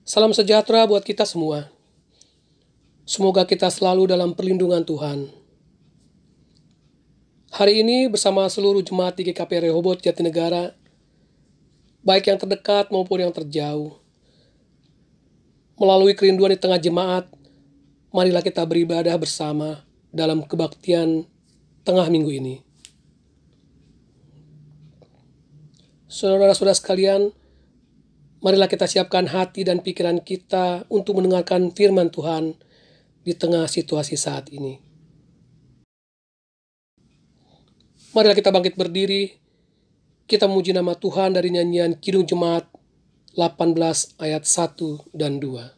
Salam sejahtera buat kita semua. Semoga kita selalu dalam perlindungan Tuhan. Hari ini bersama seluruh jemaat di GKP Rehoboth Jatinegara, baik yang terdekat maupun yang terjauh, melalui kerinduan di tengah jemaat, marilah kita beribadah bersama dalam kebaktian tengah minggu ini. Saudara-saudara sekalian, marilah kita siapkan hati dan pikiran kita untuk mendengarkan firman Tuhan di tengah situasi saat ini. Marilah kita bangkit berdiri, kita memuji nama Tuhan dari nyanyian Kidung Jemaat 18 ayat 1 dan 2.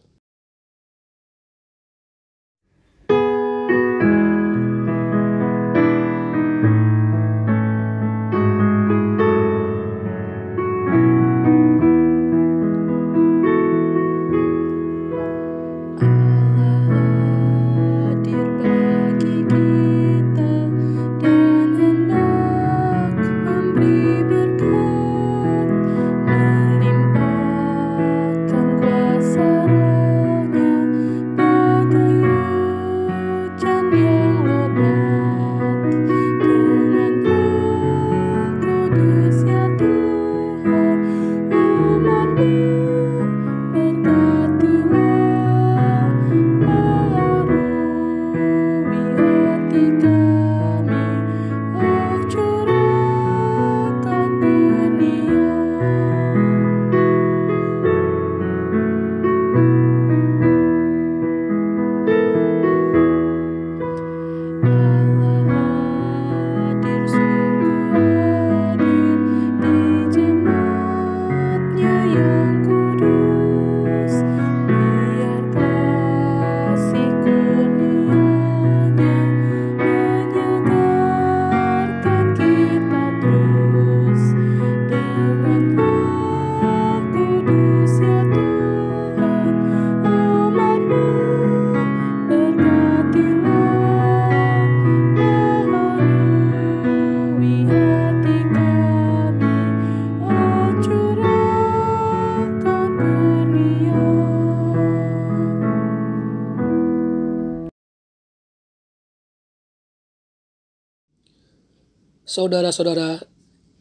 Saudara-saudara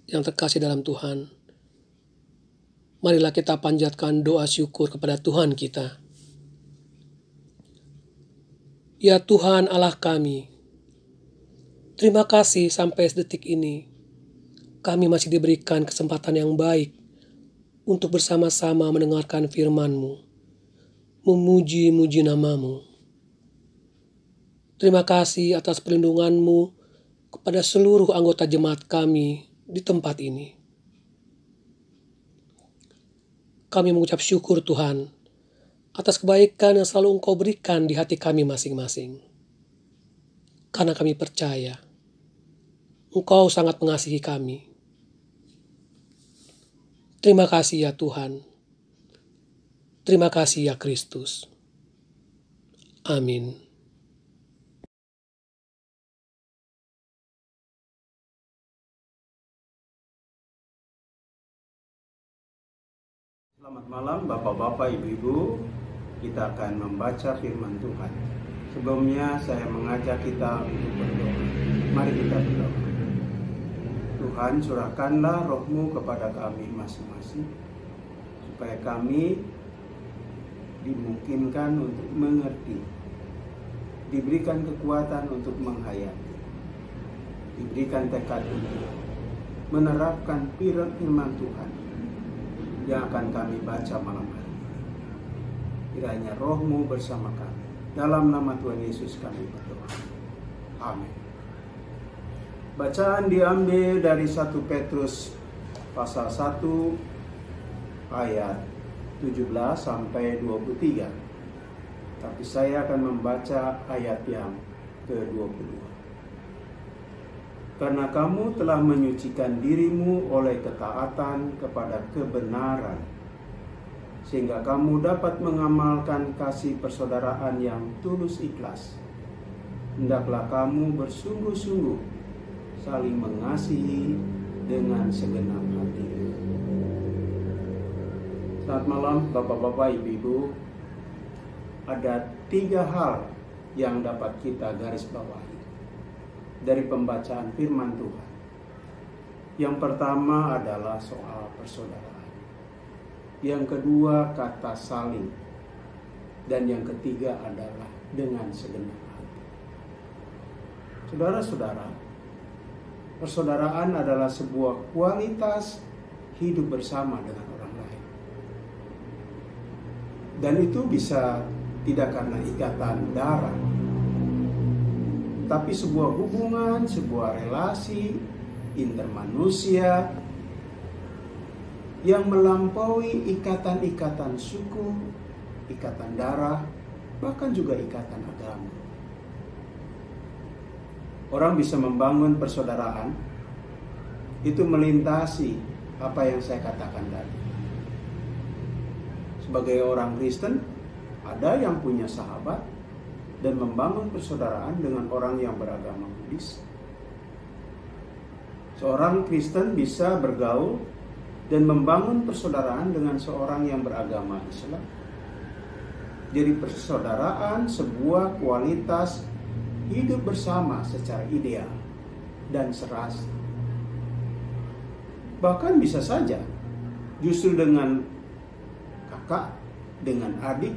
yang terkasih dalam Tuhan, marilah kita panjatkan doa syukur kepada Tuhan kita. Ya Tuhan Allah kami, terima kasih sampai detik ini kami masih diberikan kesempatan yang baik untuk bersama-sama mendengarkan firman-Mu, memuji-muji nama-Mu. Terima kasih atas perlindungan-Mu kepada seluruh anggota jemaat kami di tempat ini. Kami mengucap syukur Tuhan atas kebaikan yang selalu Engkau berikan di hati kami masing-masing. Karena kami percaya Engkau sangat mengasihi kami. Terima kasih ya Tuhan. Terima kasih ya Kristus. Amin. Selamat malam Bapak-Bapak, Ibu-Ibu. Kita akan membaca firman Tuhan. Sebelumnya saya mengajak kita untuk berdoa. Mari kita berdoa. Tuhan, curahkanlah roh-Mu kepada kami masing-masing, supaya kami dimungkinkan untuk mengerti, diberikan kekuatan untuk menghayati, diberikan tekad untuk menerapkan firman Tuhan yang akan kami baca malam hari. Kiranya roh-Mu bersama kami. Dalam nama Tuhan Yesus kami berdoa. Amin. Bacaan diambil dari 1 Petrus pasal 1 ayat 17 sampai 23. Tapi saya akan membaca ayat yang ke-22. Karena kamu telah menyucikan dirimu oleh ketaatan kepada kebenaran, sehingga kamu dapat mengamalkan kasih persaudaraan yang tulus ikhlas. Hendaklah kamu bersungguh-sungguh saling mengasihi dengan segenap hati. Selamat malam Bapak-Bapak, Ibu-Ibu. Ada 3 hal yang dapat kita garis bawahi dari pembacaan firman Tuhan. Yang pertama adalah soal persaudaraan. Yang kedua kata saling. Dan yang ketiga adalah dengan segenap hati. Saudara-saudara, persaudaraan adalah sebuah kualitas hidup bersama dengan orang lain. Dan itu bisa tidak karena ikatan darah, tapi sebuah hubungan, sebuah relasi intermanusia yang melampaui ikatan-ikatan suku, ikatan darah, bahkan juga ikatan agama. Orang bisa membangun persaudaraan itu melintasi apa yang saya katakan tadi. Sebagai orang Kristen, ada yang punya sahabat dan membangun persaudaraan dengan orang yang beragama Buddhis. Seorang Kristen bisa bergaul dan membangun persaudaraan dengan seorang yang beragama Islam. Jadi persaudaraan sebuah kualitas hidup bersama secara ideal dan serasi. Bahkan bisa saja justru dengan kakak, dengan adik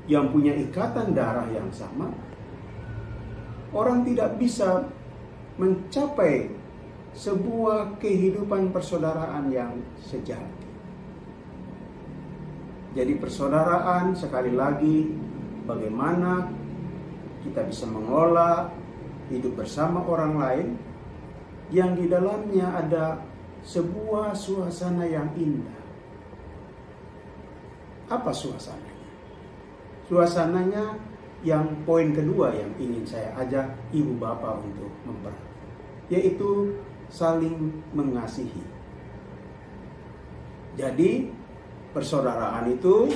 yang punya ikatan darah yang sama, orang tidak bisa mencapai sebuah kehidupan persaudaraan yang sejati. Jadi persaudaraan, sekali lagi, bagaimana kita bisa mengolah hidup bersama orang lain yang di dalamnya ada sebuah suasana yang indah. Apa suasananya? Suasananya yang poin kedua yang ingin saya ajak ibu bapak untuk memperhatikan, yaitu saling mengasihi. Jadi persaudaraan itu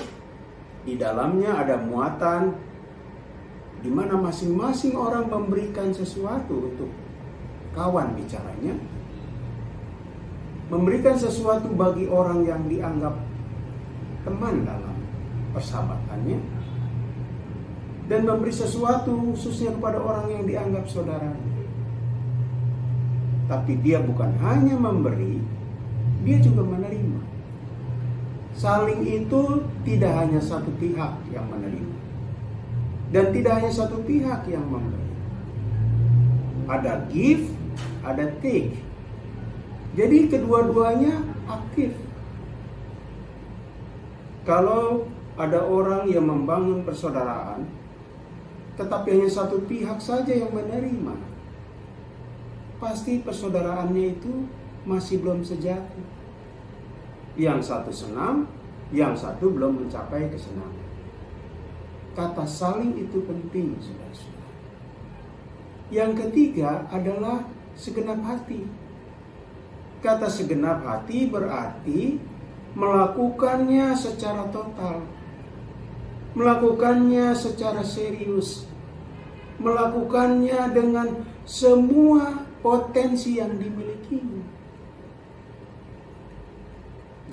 di dalamnya ada muatan di mana masing-masing orang memberikan sesuatu untuk kawan bicaranya, memberikan sesuatu bagi orang yang dianggap teman dalam persahabatannya, dan memberi sesuatu khususnya kepada orang yang dianggap saudara. Tapi dia bukan hanya memberi, dia juga menerima. Saling itu tidak hanya satu pihak yang menerima, dan tidak hanya satu pihak yang memberi. Ada give, ada take. Jadi kedua-duanya aktif. Kalau ada orang yang membangun persaudaraan, tetapi hanya satu pihak saja yang menerima, pasti persaudaraannya itu masih belum sejati. Yang satu senang, yang satu belum mencapai kesenangan. Kata saling itu penting, saudara-saudara. Yang ketiga adalah segenap hati. Kata segenap hati berarti melakukannya secara total, melakukannya secara serius, melakukannya dengan semua potensi yang dimilikinya.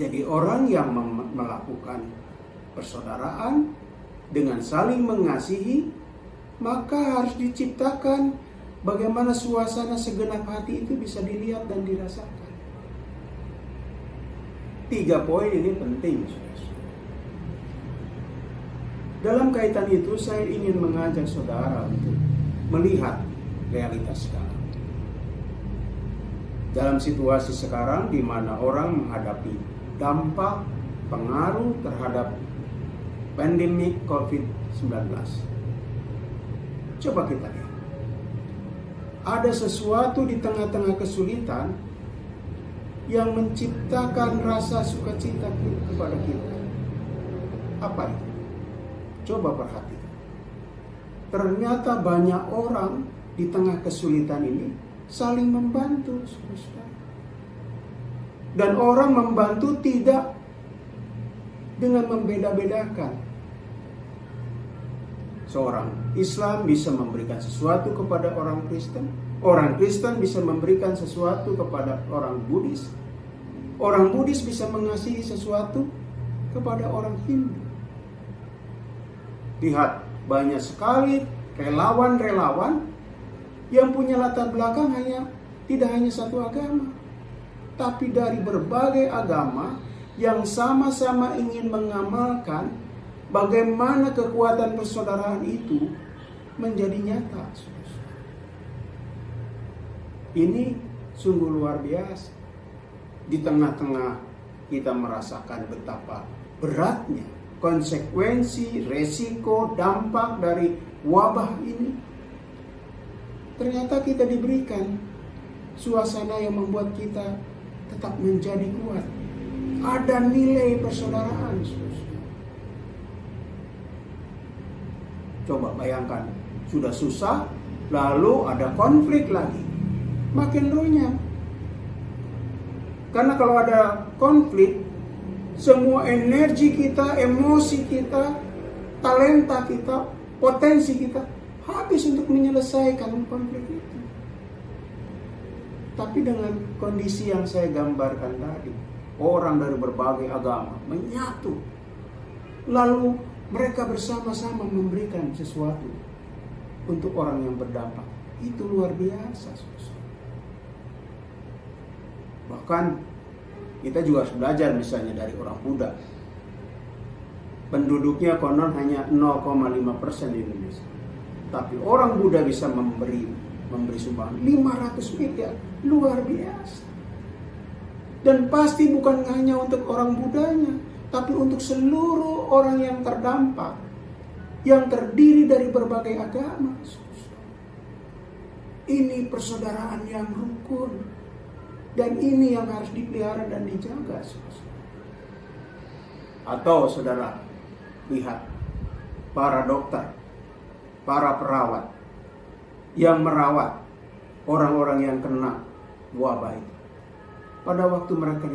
Jadi orang yang melakukan persaudaraan dengan saling mengasihi, maka harus diciptakan bagaimana suasana segenap hati itu bisa dilihat dan dirasakan. 3 poin ini penting, saudara. Dalam kaitan itu saya ingin mengajak saudara untuk melihat realitas sekarang. Dalam situasi sekarang di mana orang menghadapi dampak pengaruh terhadap pandemi COVID-19. Coba kita lihat. Ada sesuatu di tengah-tengah kesulitan yang menciptakan rasa sukacita kepada kita. Apa itu? Coba perhatikan. Ternyata banyak orang di tengah kesulitan ini saling membantu, saudara. Dan orang membantu tidak dengan membeda-bedakan. Seorang Islam bisa memberikan sesuatu kepada orang Kristen, orang Kristen bisa memberikan sesuatu kepada orang Buddhis, orang Buddhis bisa mengasihi sesuatu kepada orang Hindu. Lihat, banyak sekali relawan-relawan yang punya latar belakang tidak hanya satu agama, tapi dari berbagai agama yang sama-sama ingin mengamalkan bagaimana kekuatan persaudaraan itu menjadi nyata. Ini sungguh luar biasa. Di tengah-tengah kita merasakan betapa beratnya konsekuensi, resiko, dampak dari wabah ini. Ternyata kita diberikan suasana yang membuat kita tetap menjadi kuat. Ada nilai persaudaraan. Coba bayangkan, sudah susah, lalu ada konflik lagi. Makin runyam. Karena kalau ada konflik, semua energi kita, emosi kita, talenta kita, potensi kita habis untuk menyelesaikan konflik itu. Tapi dengan kondisi yang saya gambarkan tadi, orang dari berbagai agama menyatu, lalu mereka bersama-sama memberikan sesuatu untuk orang yang berdampak. Itu luar biasa. Bahkan kita juga harus belajar misalnya dari orang Buddha. Penduduknya konon hanya 0,5% di Indonesia. Tapi orang Buddha bisa memberi sumbangan 500 miliar. Luar biasa. Dan pasti bukan hanya untuk orang Buddhanya, tapi untuk seluruh orang yang terdampak, yang terdiri dari berbagai agama. Ini persaudaraan yang rukun. Dan ini yang harus dipelihara dan dijaga. Atau saudara, lihat para dokter, para perawat yang merawat orang-orang yang kena wabah itu. Pada waktu mereka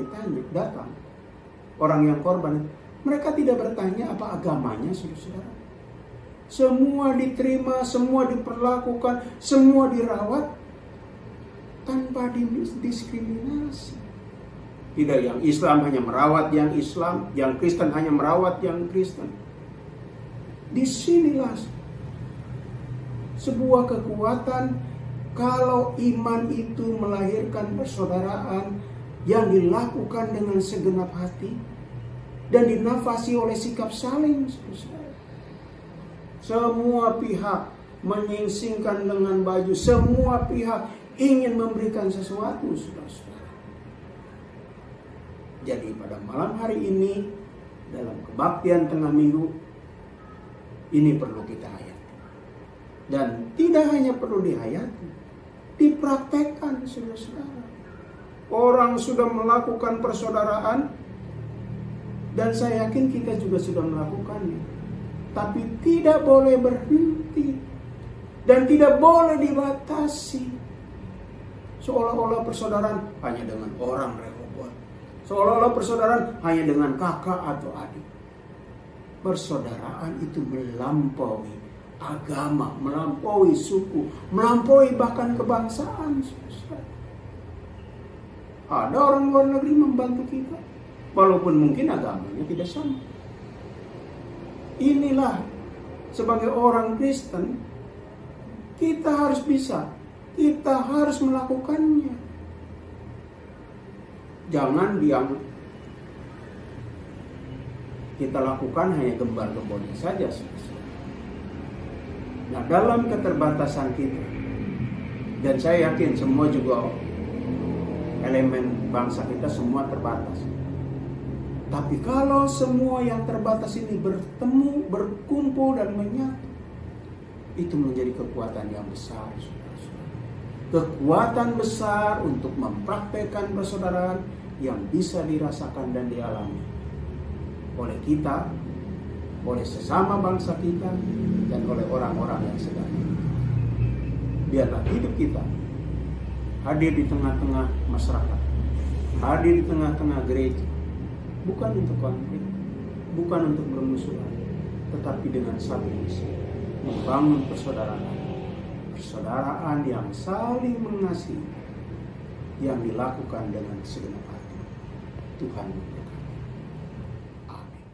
datang, orang yang korban, mereka tidak bertanya apa agamanya, saudara. Semua diterima, semua diperlakukan, semua dirawat tanpa diskriminasi. Tidak yang Islam hanya merawat yang Islam, yang Kristen hanya merawat yang Kristen. Disinilah sebuah kekuatan kalau iman itu melahirkan persaudaraan yang dilakukan dengan segenap hati dan dinafasi oleh sikap saling. Semua pihak menyingsingkan dengan baju, semua pihak ingin memberikan sesuatu, saudara-saudara. Jadi pada malam hari ini, dalam kebaktian tengah minggu, ini perlu kita hayati. Dan tidak hanya perlu dihayati, dipraktekkan, saudara-saudara. Orang sudah melakukan persaudaraan, dan saya yakin kita juga sudah melakukannya. Tapi tidak boleh berhenti, dan tidak boleh dibatasi. Seolah-olah persaudaraan hanya dengan orang Rehoboth. Seolah-olah persaudaraan hanya dengan kakak atau adik. Persaudaraan itu melampaui agama, melampaui suku, melampaui bahkan kebangsaan. Ada orang luar negeri membantu kita, walaupun mungkin agamanya tidak sama. Inilah sebagai orang Kristen, kita harus bisa. Kita harus melakukannya. Jangan yang kita lakukan hanya gembar-gembornya saja. Nah, dalam keterbatasan kita, dan saya yakin semua juga elemen bangsa kita semua terbatas. Tapi kalau semua yang terbatas ini bertemu, berkumpul dan menyatu, itu menjadi kekuatan yang besar. Kekuatan besar untuk mempraktekkan persaudaraan yang bisa dirasakan dan dialami oleh kita, oleh sesama bangsa kita, dan oleh orang-orang yang sedang. Biarlah hidup kita hadir di tengah-tengah masyarakat, hadir di tengah-tengah gereja, bukan untuk konflik, bukan untuk bermusuhan, tetapi dengan satu misi, membangun persaudaraan. Persaudaraan yang saling mengasihi, yang dilakukan dengan segenap hati. Tuhan memberkati. Amin.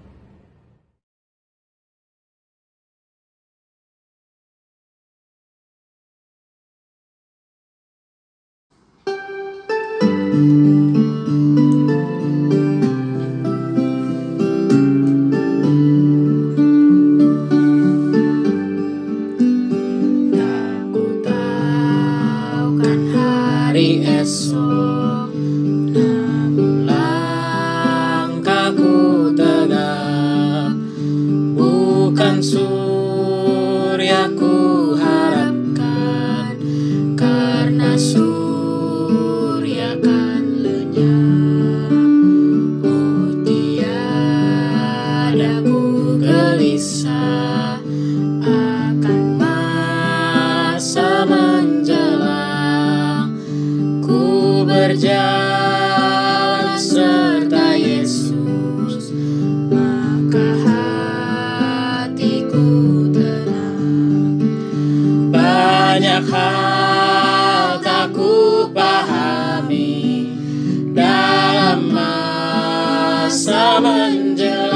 dalam masa menjelang,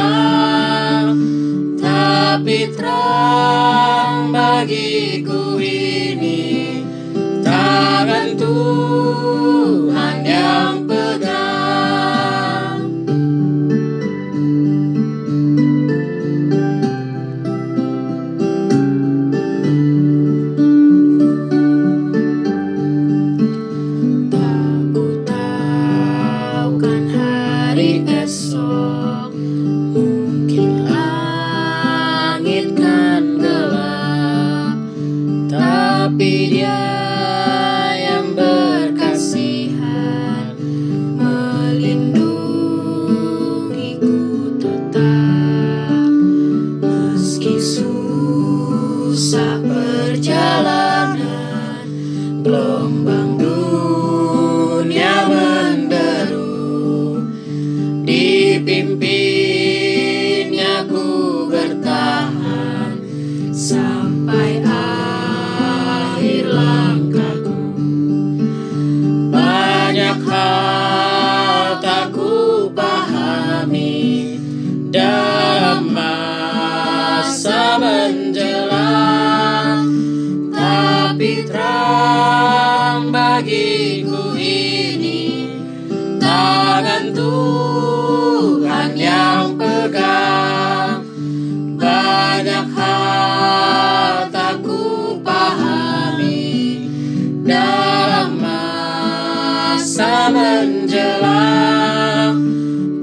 tapi terang bagiku ini tangan Tuhan yang pegang. Tak ku tahu kan hari esok, mungkin langit kan gelap, tapi Dia yang berkasihan melindungiku tetap. Meski susah perjalanan, gelombang dunia menderu, dipimpinnya ku bertahan sampai akhir langkahku. Banyak hal tak ku pahami dalam masa menjelang, tapi terang bagiku ini tangan Tuhan yang pegang. Banyak hal tak ku pahami dalam masa menjelang,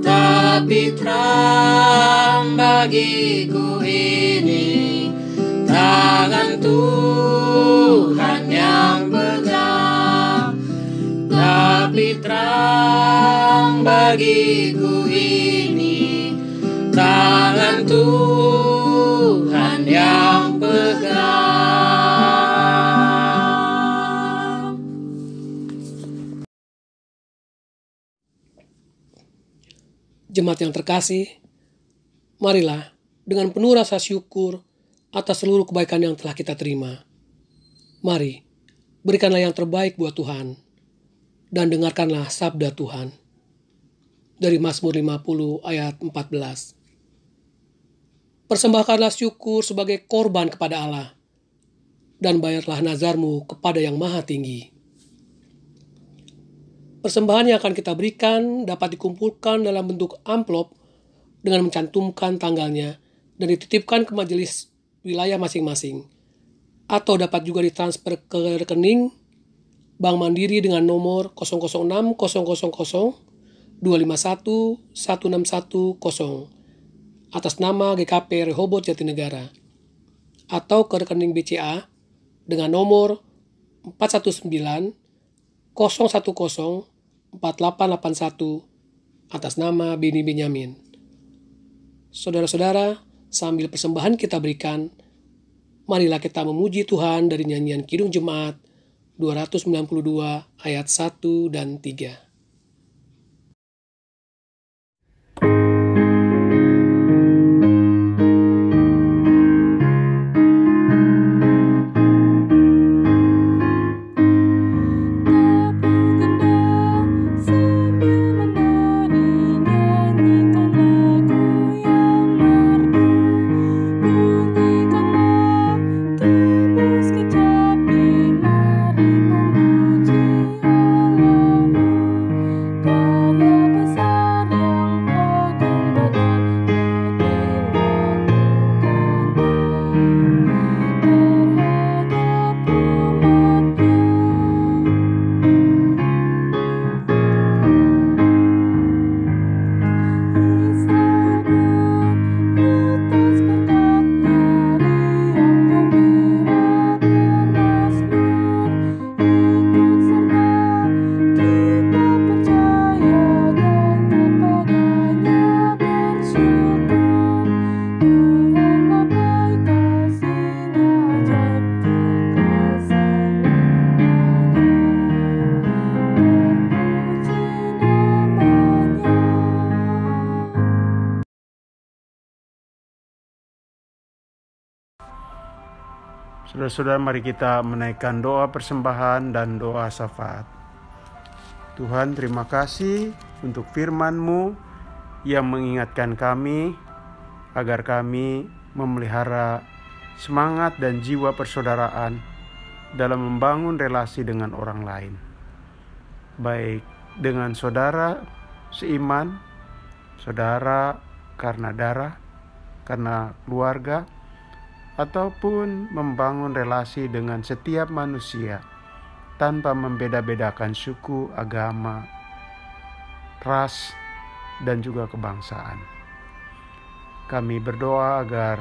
tapi terang bagiku ini tangan Tuhan yang pegang. Tapi terang bagiku ini tangan Tuhan yang pegang. Jemaat yang terkasih, marilah dengan penuh rasa syukur atas seluruh kebaikan yang telah kita terima. Mari, berikanlah yang terbaik buat Tuhan, dan dengarkanlah sabda Tuhan. Dari Mazmur 50 ayat 14. Persembahkanlah syukur sebagai korban kepada Allah, dan bayarlah nazarmu kepada Yang Maha Tinggi. Persembahan yang akan kita berikan dapat dikumpulkan dalam bentuk amplop dengan mencantumkan tanggalnya dan dititipkan ke majelis wilayah masing-masing, atau dapat juga ditransfer ke rekening Bank Mandiri dengan nomor 006 000 251 1610 atas nama GKP Rehoboth Jatinegara, atau ke rekening BCA dengan nomor 419 010 4881 atas nama Beni Benyamin. Saudara-saudara, sambil persembahan kita berikan, marilah kita memuji Tuhan dari nyanyian Kidung Jemaat 292 ayat 1 dan 3. Saudara-saudara, mari kita menaikkan doa persembahan dan doa syafaat. Tuhan, terima kasih untuk firman-Mu yang mengingatkan kami agar kami memelihara semangat dan jiwa persaudaraan dalam membangun relasi dengan orang lain, baik dengan saudara seiman, saudara karena darah, karena keluarga, ataupun membangun relasi dengan setiap manusia tanpa membeda-bedakan suku, agama, ras, dan juga kebangsaan. Kami berdoa agar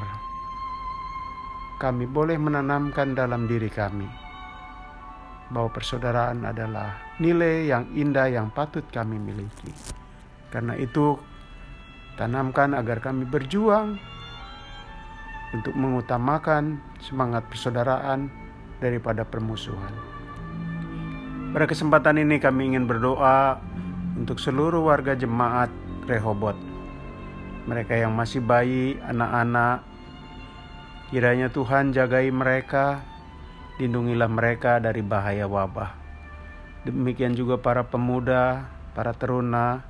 kami boleh menanamkan dalam diri kami bahwa persaudaraan adalah nilai yang indah yang patut kami miliki. Karena itu, tanamkan agar kami berjuang untuk mengutamakan semangat persaudaraan daripada permusuhan. Pada kesempatan ini kami ingin berdoa untuk seluruh warga jemaat Rehoboth. Mereka yang masih bayi, anak-anak, kiranya Tuhan jagai mereka, lindungilah mereka dari bahaya wabah. Demikian juga para pemuda, para teruna,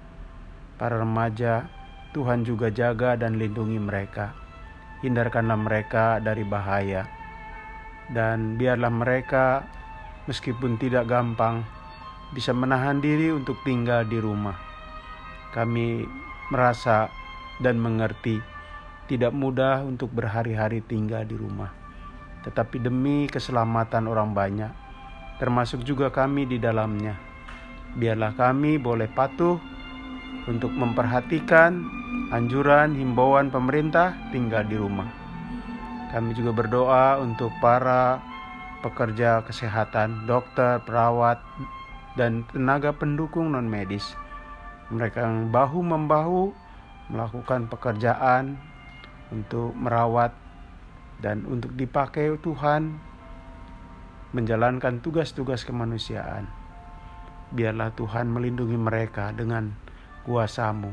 para remaja, Tuhan juga jaga dan lindungi mereka. Hindarkanlah mereka dari bahaya. Dan biarlah mereka, meskipun tidak gampang, bisa menahan diri untuk tinggal di rumah. Kami merasa dan mengerti tidak mudah untuk berhari-hari tinggal di rumah. Tetapi demi keselamatan orang banyak, termasuk juga kami di dalamnya, biarlah kami boleh patuh untuk memperhatikan anjuran himbauan pemerintah tinggal di rumah. Kami juga berdoa untuk para pekerja kesehatan, dokter, perawat, dan tenaga pendukung non-medis. Mereka yang bahu-membahu melakukan pekerjaan untuk merawat dan untuk dipakai Tuhan menjalankan tugas-tugas kemanusiaan. Biarlah Tuhan melindungi mereka dengan kuasa-Mu,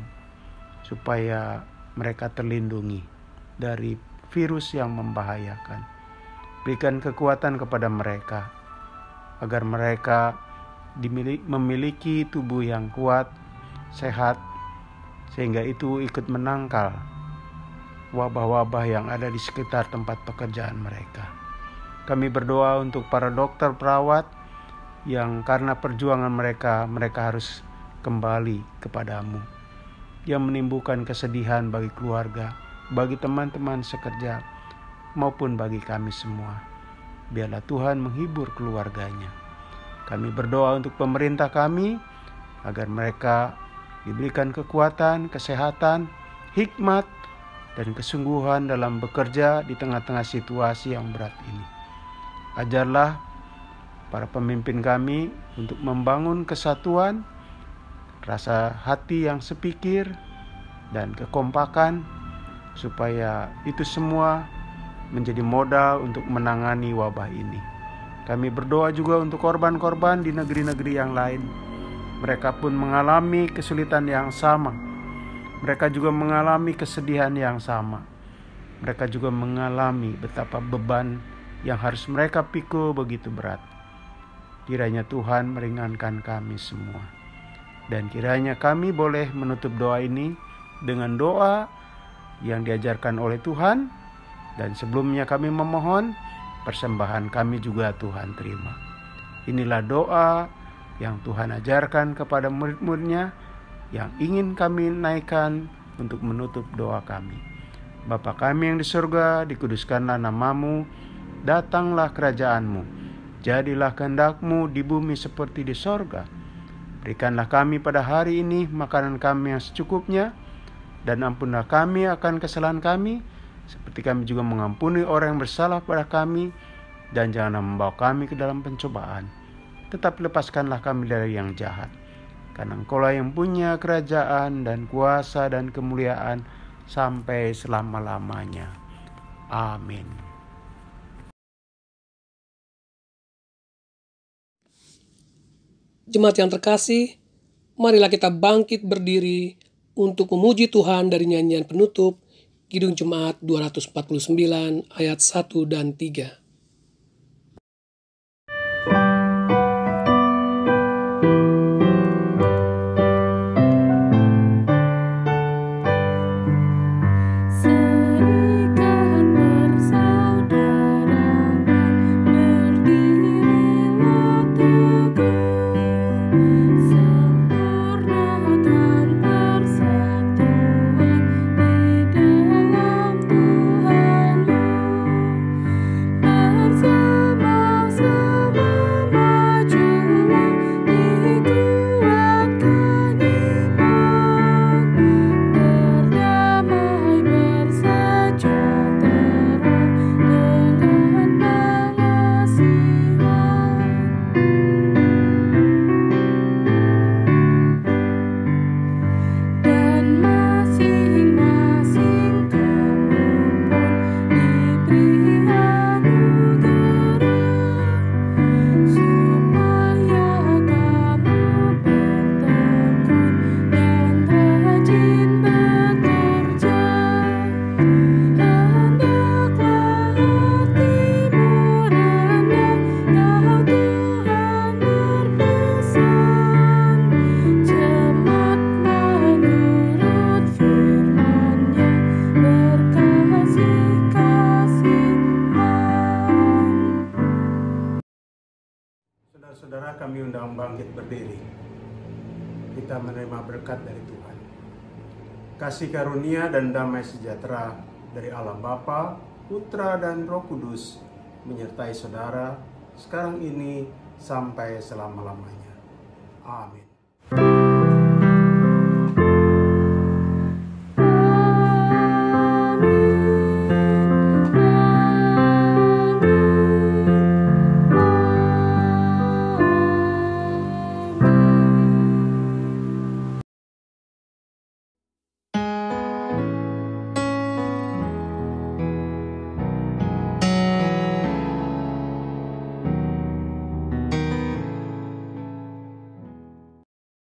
supaya mereka terlindungi dari virus yang membahayakan. Berikan kekuatan kepada mereka, agar mereka memiliki tubuh yang kuat, sehat, sehingga itu ikut menangkal wabah-wabah yang ada di sekitar tempat pekerjaan mereka. Kami berdoa untuk para dokter perawat yang karena perjuangan mereka harus kembali kepadamu, yang menimbulkan kesedihan bagi keluarga, bagi teman-teman sekerja, maupun bagi kami semua. Biarlah Tuhan menghibur keluarganya. Kami berdoa untuk pemerintah kami, agar mereka diberikan kekuatan, kesehatan, hikmat, dan kesungguhan dalam bekerja di tengah-tengah situasi yang berat ini. Ajarlah para pemimpin kami untuk membangun kesatuan, rasa hati yang sepikir, dan kekompakan, supaya itu semua menjadi modal untuk menangani wabah ini. Kami berdoa juga untuk korban-korban di negeri-negeri yang lain. Mereka pun mengalami kesulitan yang sama. Mereka juga mengalami kesedihan yang sama. Mereka juga mengalami betapa beban yang harus mereka pikul begitu berat. Kiranya Tuhan meringankan kami semua. Dan kiranya kami boleh menutup doa ini dengan doa yang diajarkan oleh Tuhan. Dan sebelumnya kami memohon, persembahan kami juga Tuhan terima. Inilah doa yang Tuhan ajarkan kepada murid-muridnya, yang ingin kami naikkan untuk menutup doa kami. Bapa kami yang di surga, dikuduskanlah nama-Mu, datanglah kerajaan-Mu, jadilah kehendak-Mu di bumi seperti di sorga. Berikanlah kami pada hari ini makanan kami yang secukupnya, dan ampunlah kami akan kesalahan kami, seperti kami juga mengampuni orang yang bersalah pada kami, dan janganlah membawa kami ke dalam pencobaan, tetapi lepaskanlah kami dari yang jahat. Karena Engkau-lah yang punya kerajaan dan kuasa dan kemuliaan sampai selama-lamanya. Amin. Jemaat yang terkasih, marilah kita bangkit berdiri untuk memuji Tuhan dari nyanyian penutup Kidung Jemaat 249 ayat 1 dan 3. sedang bangkit berdiri, kita menerima berkat dari Tuhan. Kasih karunia dan damai sejahtera dari Allah Bapa, Putra dan Roh Kudus menyertai saudara sekarang ini sampai selama-lamanya. Amin.